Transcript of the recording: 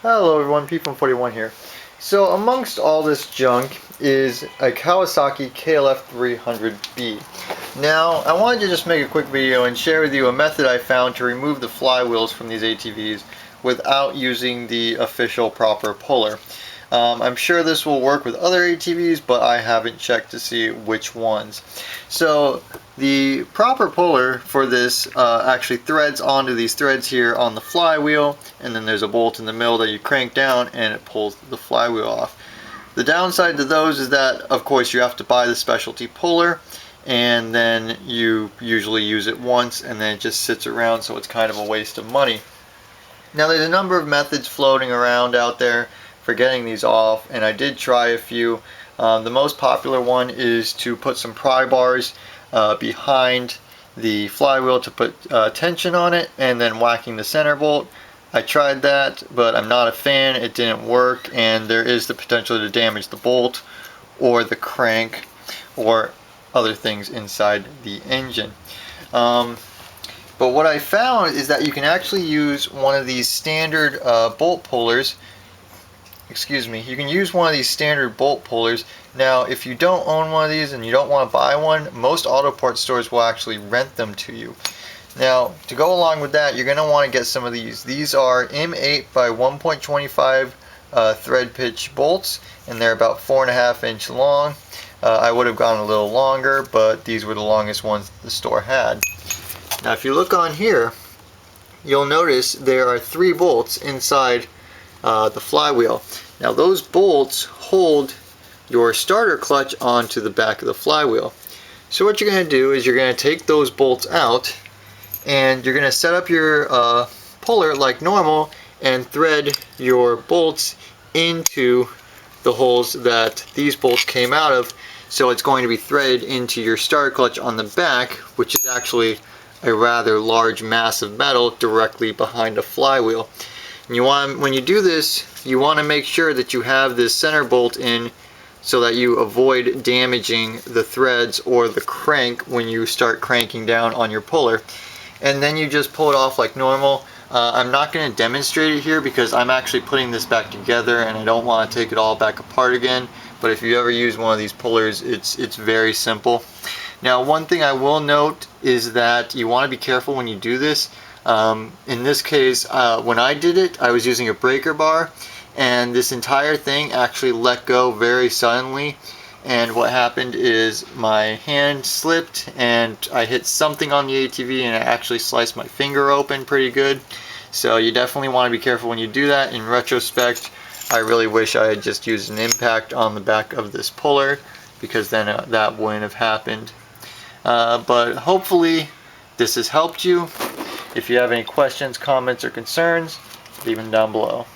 Hello everyone, P from 41 here. So amongst all this junk is a Kawasaki KLF300B. Now I wanted to just make a quick video and share with you a method I found to remove the flywheels from these ATVs without using the official proper puller. I'm sure this will work with other ATVs, but I haven't checked to see which ones. So the proper puller for this actually threads onto these threads here on the flywheel, and then there's a bolt in the middle that you crank down and it pulls the flywheel off. The downside to those is that, of course, you have to buy the specialty puller, and then you usually use it once and then it just sits around, so it's kind of a waste of money. Now there's a number of methods floating around out there for getting these off, and I did try a few. The most popular one is to put some pry bars behind the flywheel to put tension on it, and then whacking the center bolt. I tried that, but I'm not a fan. It didn't work, and there is the potential to damage the bolt or the crank or other things inside the engine. But what I found is that you can actually use one of these standard bolt pullers. You can use one of these standard bolt pullers. Now, if you don't own one of these and you don't want to buy one, most auto parts stores will actually rent them to you. Now, to go along with that, you're going to want to get some of these. These are M8 by 1.25 thread pitch bolts, and they're about 4.5 inch long. I would have gone a little longer, but these were the longest ones the store had. Now, if you look on here, you'll notice there are 3 bolts inside the flywheel. Now those bolts hold your starter clutch onto the back of the flywheel. So what you're going to do is you're going to take those bolts out, and you're going to set up your puller like normal and thread your bolts into the holes that these bolts came out of. So it's going to be threaded into your starter clutch on the back, which is actually a rather large mass of metal directly behind a flywheel. And when you do this, you want to make sure that you have this center bolt in so that you avoid damaging the threads or the crank when you start cranking down on your puller. And then you just pull it off like normal. I'm not going to demonstrate it here because I'm actually putting this back together and I don't want to take it all back apart again. But if you ever use one of these pullers, it's very simple. Now, one thing I will note is that you want to be careful when you do this. In this case, when I did it, I was using a breaker bar, and this entire thing actually let go very suddenly, and what happened is my hand slipped and I hit something on the ATV and it actually sliced my finger open pretty good. So you definitely want to be careful when you do that. In retrospect, I really wish I had just used an impact on the back of this puller, because then that wouldn't have happened. But hopefully this has helped you. If you have any questions, comments, or concerns, leave them down below.